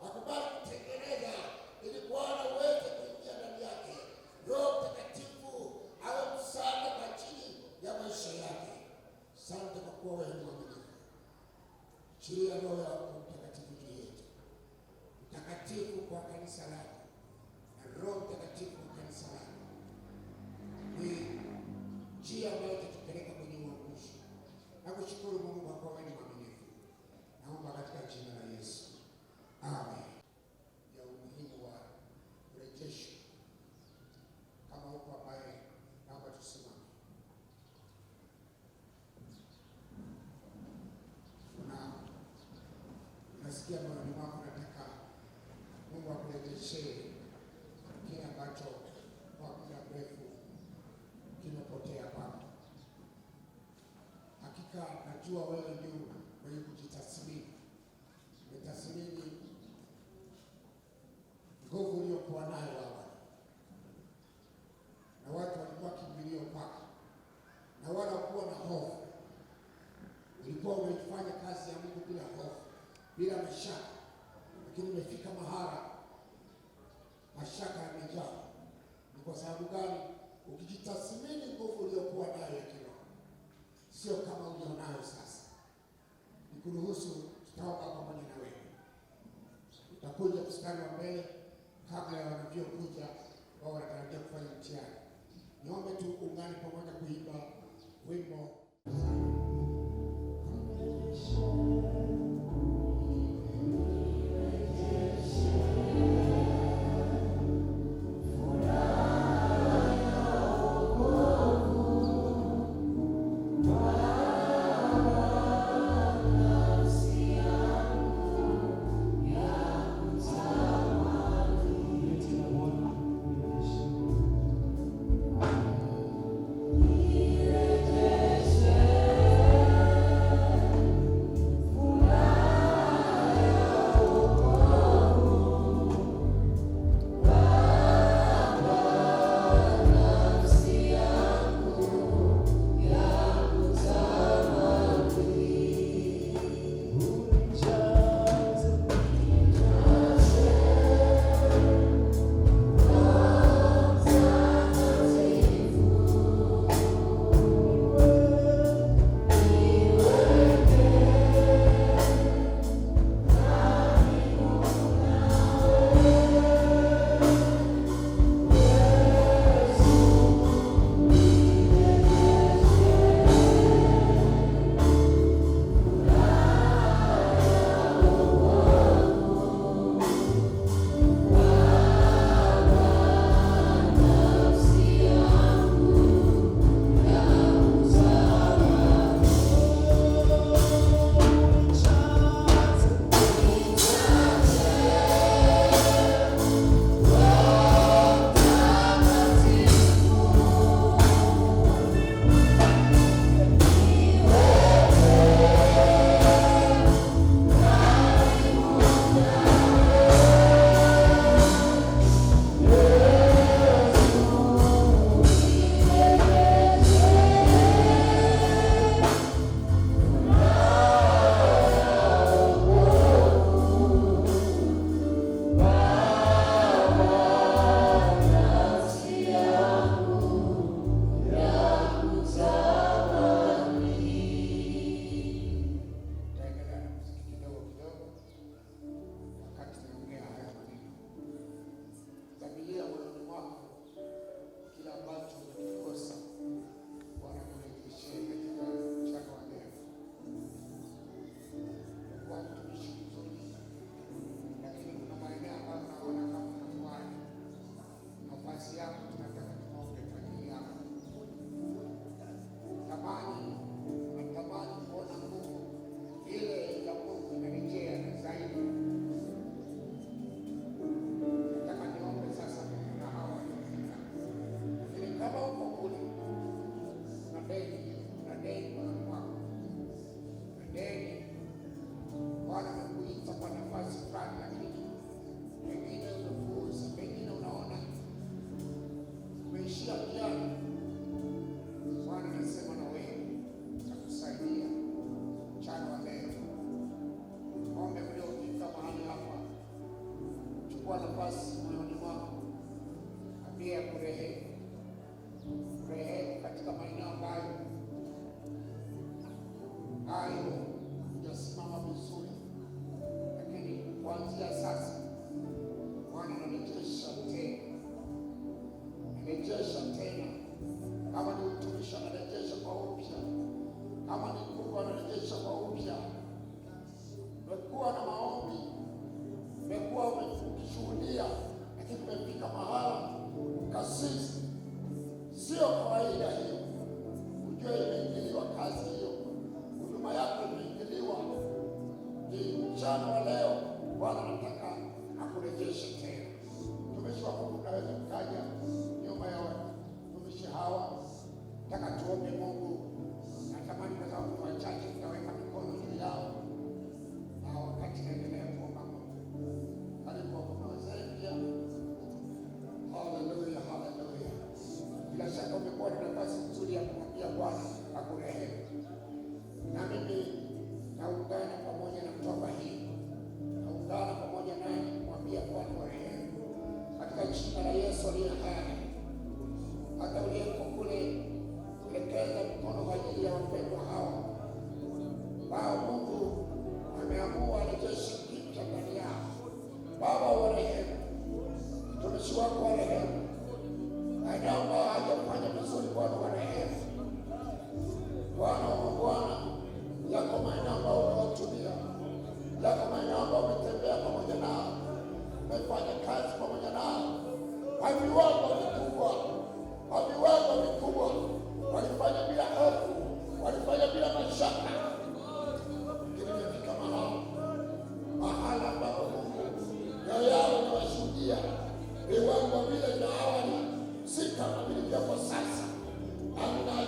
akubali kutengeneza, ili Bwana uweze kuingia ndani yake. Roho Mtakatifu awe msaada kwa ajili ya maisha yake. Asante kwa kuwa wewe ni mwaminifu. Chilia Roho ya Mtakatifu juu yetu, mtakatifu kwa kanisa lako, na Roho Mtakatifu kwa kanisa lako. Ni njia ambayo itatupeleka kwenye uamsho. Nakushukuru Mungu kwa kuwa wewe ni mwaminifu. Naomba katika jina la Yesu, amen. Ya umuhimu wa urejesho, kama huko ambaye naomba tusimame. Unasikia moyoni mwako nataka Mungu akurejeshe kile ambacho kwa muda mrefu kimepotea kwako. Hakika najua wewe ndio mwenye kujitathmini. Umetathmini nguvu uliyokuwa nayo awali, na watu walikuwa kimbilio kwako, na wala kuwa na hofu. Ulikuwa unaifanya kazi ya Mungu bila hofu, bila mashaka. Lakini umefika mahala mashaka yamejaa. Ni kwa sababu gani? Ukijitathmini nguvu uliyokuwa nayo ya kiroho sio kama ulionayo sasa. Nikuruhusu tutaomba pamoja na wewe. Utakuja mstari wa mbele kabla ya wanavyokuja wao wanatarajia kufanya mtihani. Niombe tu ungane pamoja kuimba wimbo. Yes. nafasi moyoni mwako, ambie kurehemu katika maeneo ambayo hujasimama vizuri, lakini kuanzia sasa Bwana anarejesha tena. Kama ni utumishi anarejesha kwa upya, kama ni nguvu anarejesha kwa upya. Umekuwa na maombi, umekuwa umeshuhudia, lakini umefika mahala kasisi. Sio kawaida hiyo, ujue imeingiliwa kazi hiyo, huduma yako imeingiliwa. Ni mchana wa leo Bwana anataka akurejeshe tena. Mtumishi wako unaweza kukaja nyuma ya watumishi hawa, nataka tuombe Mungu. Natamani kwa sababu wachache tutaweka mikono juu yao, na wakati naendelea kuomba Mungu karibu wazee pia. Haleluya, haleluya. Bila shaka umekuwa na nafasi nzuri ya kumwambia Bwana akurehemu, na mimi naungana pamoja na mtoba hii, naungana pamoja naye kumwambia Bwana warehemu katika jina la Yesu aliye hai. Hata uliyeko kule, elekeza mkono kwa ajili ya wapendwa hawa ambao Mungu ameamua arejeshe kitu ndani yao. Baba warehemu, mtumishi wako warehemu, maeneo ambayo hajafanya vizuri Bwana warehemu. Bwana wa Bwana, yako maeneo ambayo umewatumia, yako maeneo ambayo umetembea pamoja nao, umefanya kazi pamoja nao, viwango vikubwa, walifanya bila hofu, walifanya bila mashaka. Imefika mahala ambapo Mungu nyoyo yao inawashuhudia viwango vile vya awali si kama vilivyopo sasa.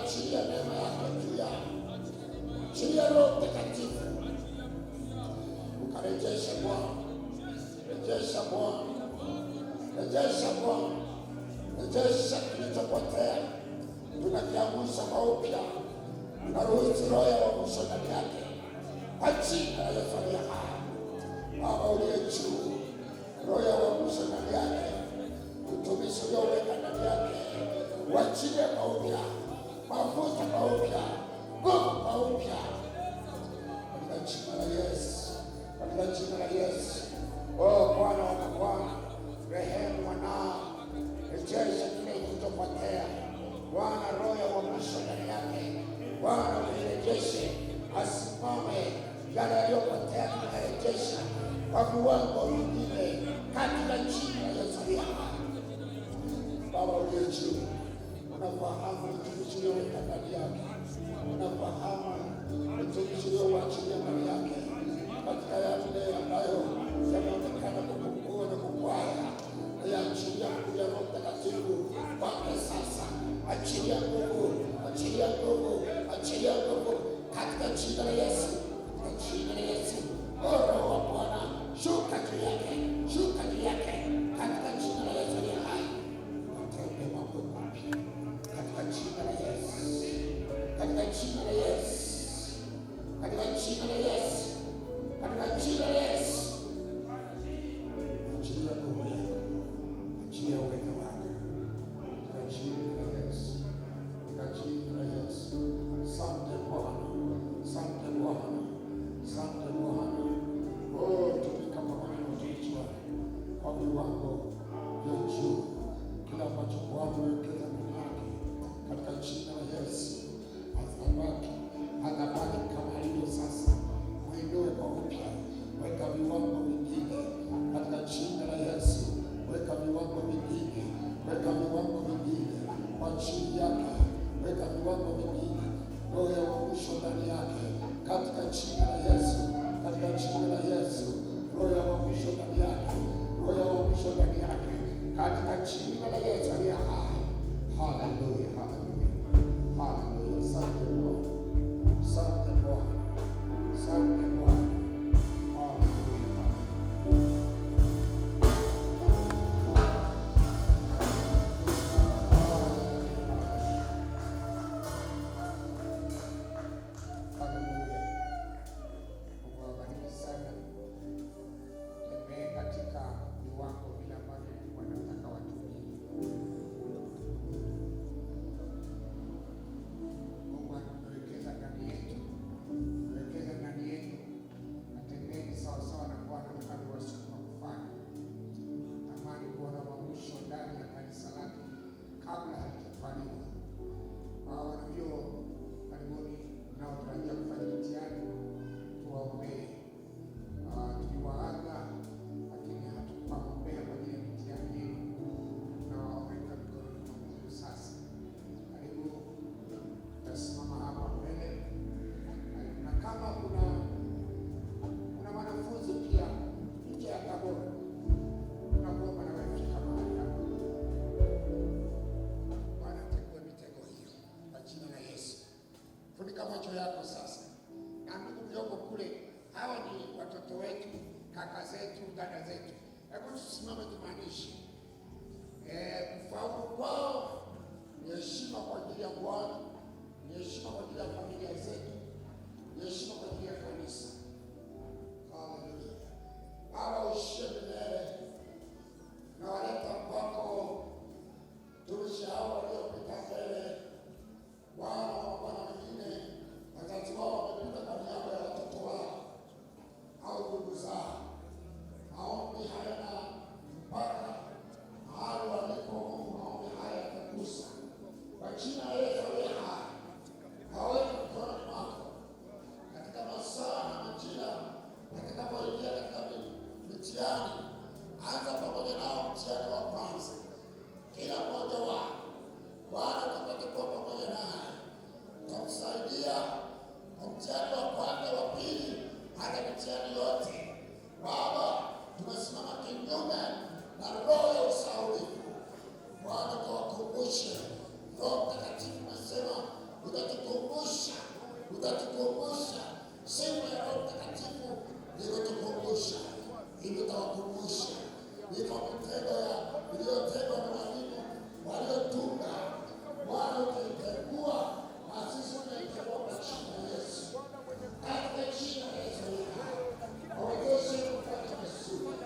Achilia neema yako juu yao, achilia Roho Mtakatifu ukarejeshe Bwana, rejesha kilichopotea, tunakiamsha kwa upya, tunaruhusu roho ya uamsho ndani yake kwa jina la Yesu aliye hai. Baba uliye juu, roho ya uamsho ndani yake, utumishi ulioweka ndani yake uachilie kwa upya, mafuta kwa upya, nguvu kwa upya, katika jina la Yesu, katika jina la Yesu. Bwana wa mabwana, rehemu mwanao, rejesha kile kilichopotea Bwana. Roho ya uamsho ndani yake Bwana urejeshe, asimame. Yale yaliyopotea tunarejesha kwa viwango vingine katika jina la Yesu. Baba uliye juu, unafahamu utumishi ulioweka ndani yake, unafahamu utumishi uliowachilia ndani yake, katika yale ambayo yanaonekana kupungua na kukwaya, achilia nguvu ya Roho Mtakatifu kwake sasa. Achilia nguvu katika jina la Yesu, katika jina la Yesu. Roho wa Bwana shuka juu yake, katika jina la Yesu aliye hai. Atende mambo mapya katika jina la Yesu, katika jina la Yesu, katika jina la Yesu, katika jina la Yesu. Achilia nguvu yako, achilia uwezo wako katika jina la Yesu, katika jina la Yesu. Asante Bwana, asante Bwana, asante Bwana. Tumika pamoja na utumishi wako kwa viwango vya juu, kila ambacho Bwana umewekeza ndani yake katika jina la Yesu. Atabaki kama alivyo sasa, mwinue kwa upya, weka viwango vingine katika jina la Yesu. Weka viwango vingine kwa chini yake, weka viwango vingine, roho ya uamsho ndani yake katika jina la Yesu, katika jina la Yesu. Roho ya uamsho ndani yake, katika jina la Yesu aliye hai. Haleluya, haleluya, haleluya. Asante Bwana, asante Bwana, asante Bwana. Katika viwango vile hawa ni watoto wetu, kaka zetu, dada zetu. Hebu tusimame tumaanishe kufaulu kwao ni heshima kwa ajili ya Bwana, ni heshima kwa ajili ya familia zetu, ni heshima kwa ajili ya kanisa. Haleluya. Hawa uishie milele na waleta kwako tumishi hao waliopita mbele. Bwana wa wengine wazazi wao wamepita kwa niaba ya watoto wao au ndugu zao. Maombi hayana mpaka mahali walipo. Maombi haya yatagusa kwa jina la Yesu aliye hai. Hawezi mkononi mwako katika masaa na majira, atakapoingia katika mitihani. Anza pamoja nao mtihani wa kwanza, kila mmoja wao Bwana utapata kuwa pamoja naye, utamsaidia mtihani wa kwanza, wa pili, hata mitihani yote. Baba, tumesimama kinyume na roho ya usahaulifu. Bwana tuwakumbushe. Roho Mtakatifu nasema utatukumbusha simu ya Roho Mtakatifu ilitukumbusha, ili utawakumbusha iko mitego iliyotengwa na walimu waliotunga. Bwana utaitegua na sisi tunaitegua kwa jina la Yesu, katika jina la Yesu. Wawezeshe kupata vizuri,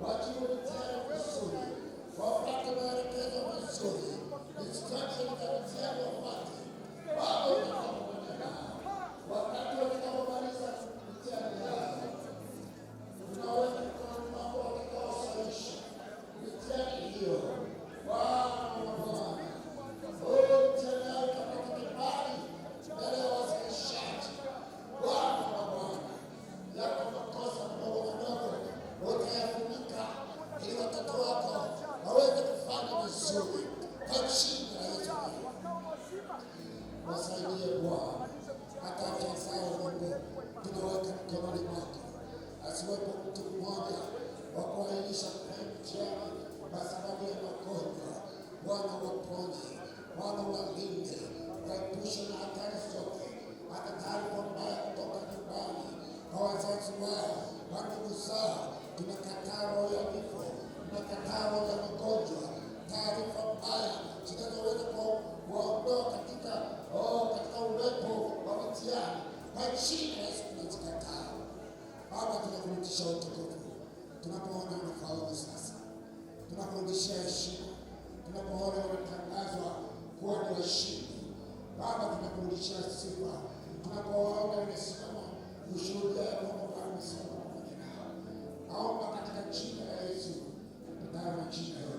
wajibu mtihani vizuri, wapate maelekezo vizuri, instruction za mtihani wapate. Baba utakuwa pamoja nao wakati watakapomaliza mtihani yao. Tunaweka mkononi mwako watakaosahihisha mitihani hiyo. Bwana mtihani yao utapata kibali mbele ya wasahihishaji. Bwana yako makosa madogo utayafunika ili watoto wako waweze kufanya vizuri kwa jina la Yesu. Wasaidie Bwana, hata afya zao Mungu tunaweka mkononi mwako. Asiwepo mtu mmoja wa kuahirisha mtihani kwa sababu ya magonjwa. Bwana waponye, Bwana walinde, waepushe na hatari zote, hata taarifa mbaya kutoka nyumbani kwa wazazi wao, kwa ndugu zao. Tunakataa roho ya vifo, tunakataa roho ya magonjwa, taarifa mbaya zinazoweza kuwaondoa katika uwepo wa mitihani. Kwa jina la Yesu tunazikataa. Baba, tunakurudisha utukufu tunapoona unafaulu sasa, tunakurudishia heshima tunapoona unatangazwa kuwa ni washindi. Baba, tunakurudishia sifa tunapoona umesimama kushuhudia ya Mungu na umesimama pamoja nao. Naomba katika jina la Yesu, tunayo majina yote